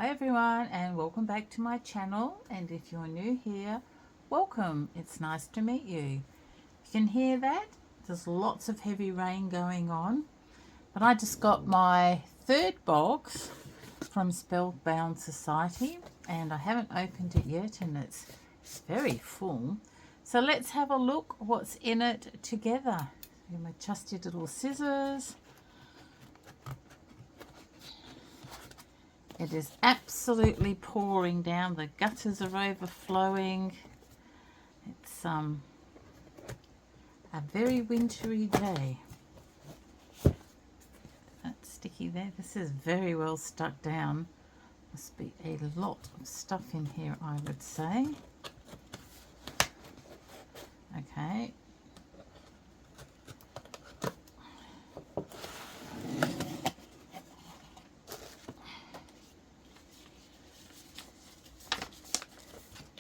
Hi everyone, and welcome back to my channel. And if you're new here, welcome. It's nice to meet you. You can hear that there's lots of heavy rain going on, but I just got my third box from Spellbound Society and I haven't opened it yet, and it's very full. So let's have a look what's in it together. So my trusty little scissors. It is absolutely pouring down. The gutters are overflowing. It's a very wintry day. That's sticky there. This is very well stuck down. Must be a lot of stuff in here, I would say. Okay.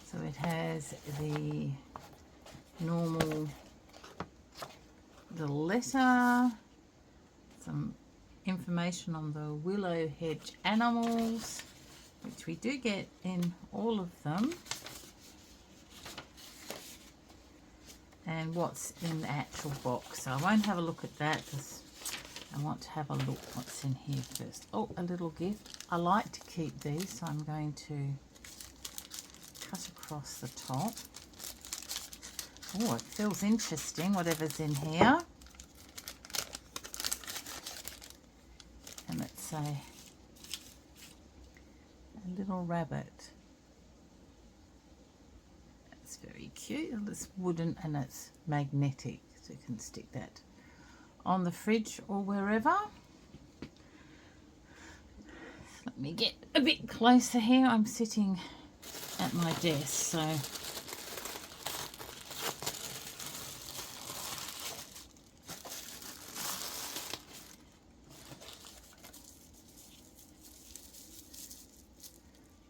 So it has the normal, the letter, some information on the willow hedge animals, which we do get in all of them, and what's in the actual box. So I won't have a look at that because I want to have a look what's in here first. Oh, a little gift. I like to keep these, so I'm going to cut across the top. Oh, it feels interesting, whatever's in here. And it's a little rabbit. It's very cute. It's wooden and it's magnetic, so you can stick that on the fridge or wherever. Let me get a bit closer here. I'm sitting at my desk, so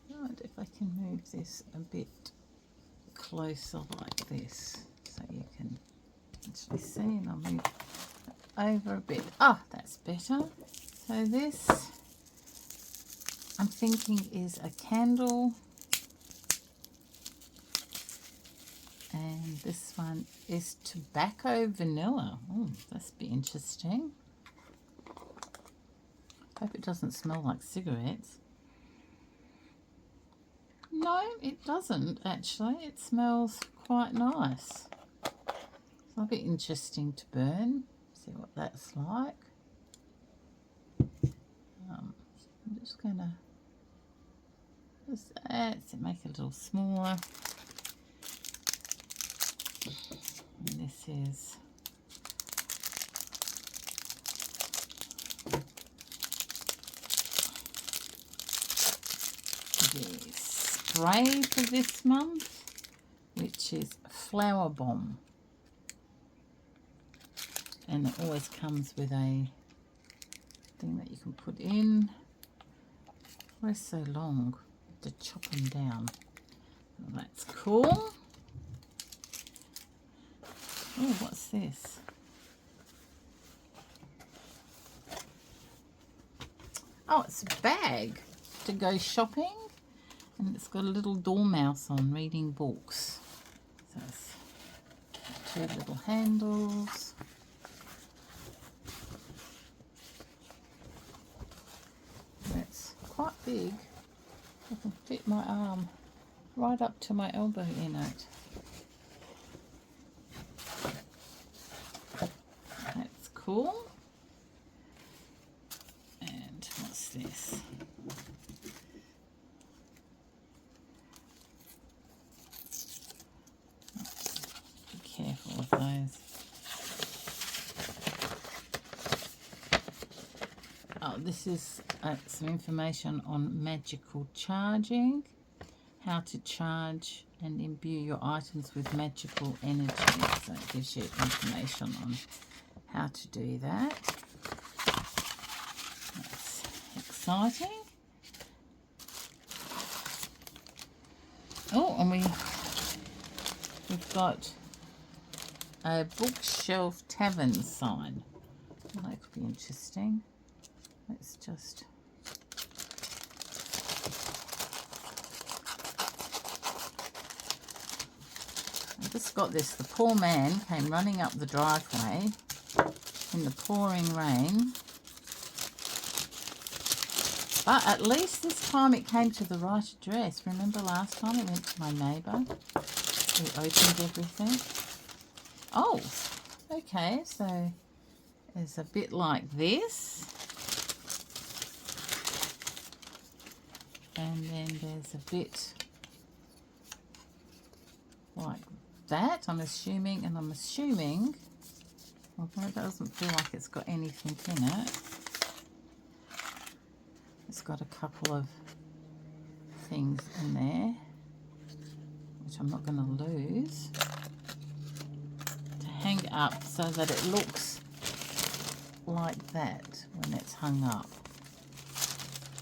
right, if I can move this a bit closer like this so you can actually see, and I'll move over a bit. Oh, that's better. So this, I'm thinking, is a candle. And this one is tobacco vanilla. Oh, that's be interesting. Hope it doesn't smell like cigarettes. No, it doesn't actually. It smells quite nice. It's a bit interesting to burn. See what that's like. I'm just going to make it a little smaller. And this is the spray for this month, which is Flower Bomb. And it always comes with a thing that you can put in. Why so long? To chop them down. Well, that's cool. Oh, what's this? Oh, it's a bag to go shopping, and it's got a little dormouse on reading books. So it's two little handles. It's quite big. I can fit my arm right up to my elbow in it. That's cool. And what's this? Be careful of those. Oh, this is some information on magical charging, how to charge and imbue your items with magical energy. So it gives you information on how to do that. That's exciting. Oh, and we've got a bookshelf tavern sign. Well, that could be interesting. Let's just just got this. The poor man came running up the driveway in the pouring rain. But at least this time it came to the right address. Remember last time it went to my neighbour who opened everything? Oh, okay, so it's a bit like this. And then there's a bit like that, I'm assuming, although it doesn't feel like it's got anything in it, it's got a couple of things in there, which I'm not going to lose, to hang up so that it looks like that when it's hung up.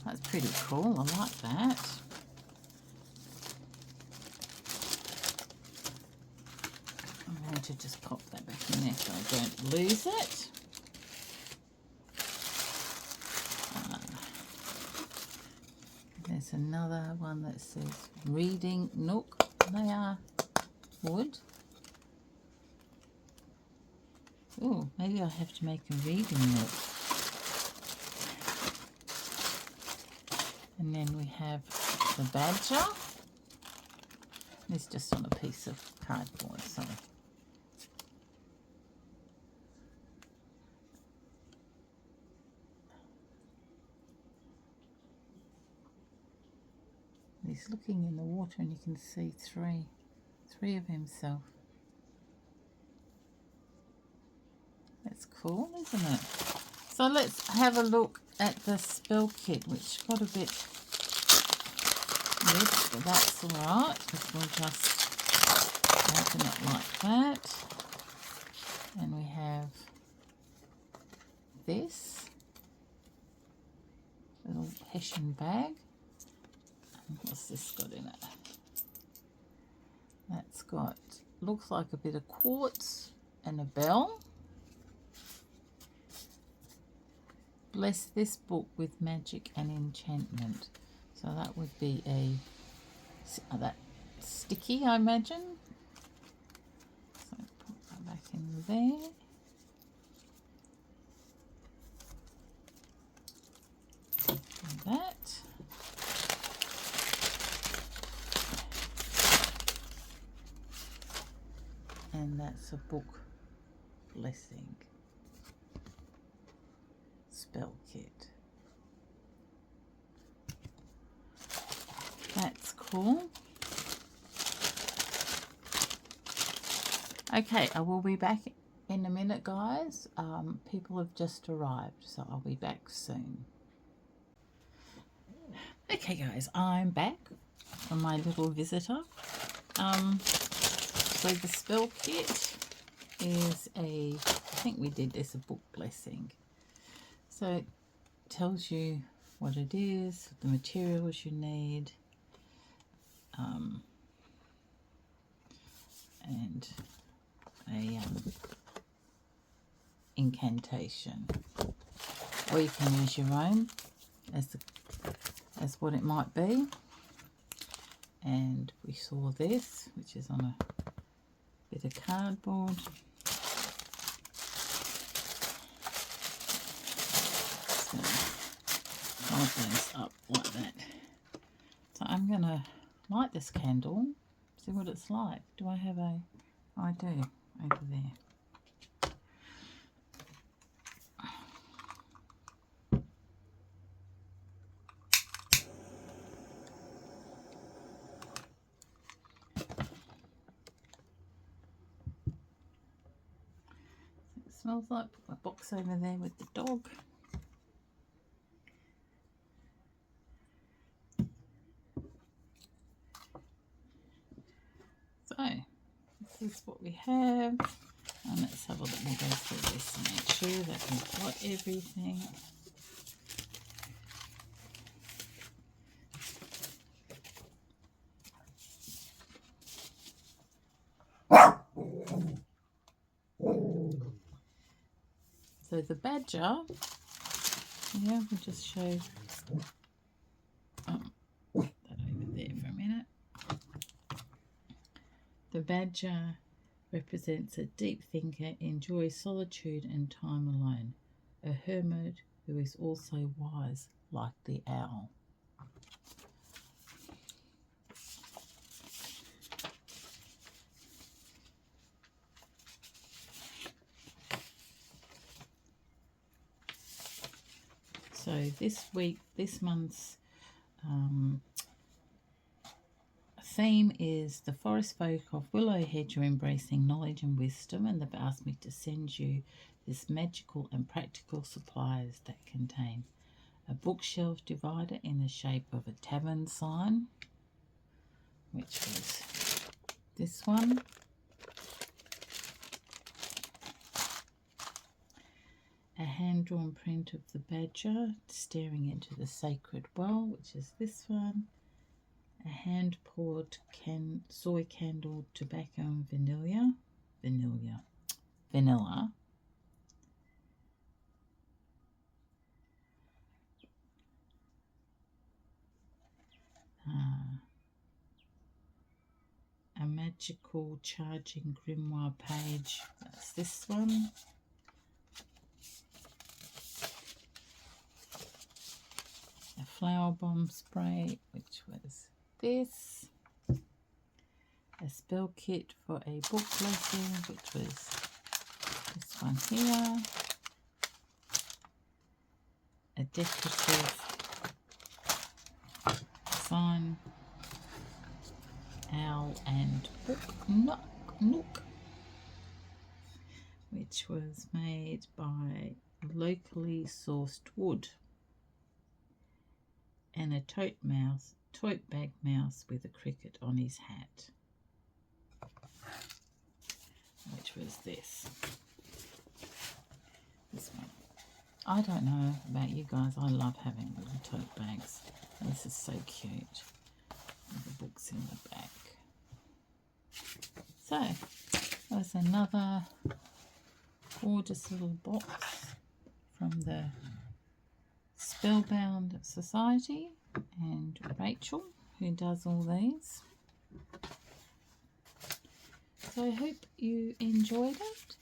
That's pretty cool, I like that. I'm going to just pop that back in there so I don't lose it. There's another one that says Reading Nook. They are wood. Oh, maybe I have to make a reading nook. And then we have the badger. It's just on a piece of cardboard, so he's looking in the water and you can see three of himself. That's cool, isn't it? So let's have a look at the spell kit, which got a bit red, but that's alright, because we'll just open it like that. And we have this little Hessian bag. And what's this got in it? That's got, looks like a bit of quartz and a bell. Bless this book with magic and enchantment. So that would be that sticky, I imagine. So put that back in there. And that. And that's a book blessing. Spell kit. That's cool. Okay, I will be back in a minute, guys. People have just arrived, so I'll be back soon. Okay, guys, I'm back from my little visitor. So the spell kit is I think we did this, a book blessing. So it tells you what it is, the materials you need, and a incantation. Or you can use your own as what it might be. And we saw this, which is on a bit of cardboard. Hold those up like that. So I'm going to light this candle, see what it's like. Do I have a... Oh, I do, over there. It smells like, put my box over there with the dog. So, this is what we have, and let's have a look. We'll go through this and make sure that we've got everything. So the badger, yeah, we'll just show that over there for a minute. The badger represents a deep thinker, enjoys solitude and time alone, a hermit who is also wise like the owl. So this month's theme is the forest folk of Willow Hedge are embracing knowledge and wisdom, and they've asked me to send you this magical and practical supplies that contain a bookshelf divider in the shape of a tavern sign, which was this one. A hand-drawn print of the badger staring into the sacred well, which is this one. A hand-poured soy candle, tobacco and vanilla. A magical charging grimoire page. That's this one. A flower bomb spray, which was this. A spell kit for a book lesson, which was this one here. A decorative sign, owl and book nook, which was made by locally sourced wood. And a tote bag mouse with a cricket on his hat, which was this one. I don't know about you guys, I love having little tote bags. And this is so cute with the books in the back. So there's another gorgeous little box from the Spellbound Society and Rachel, who does all these. So I hope you enjoyed it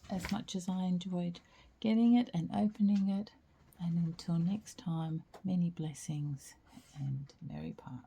as much as I enjoyed getting it and opening it. And until next time, many blessings and merry part.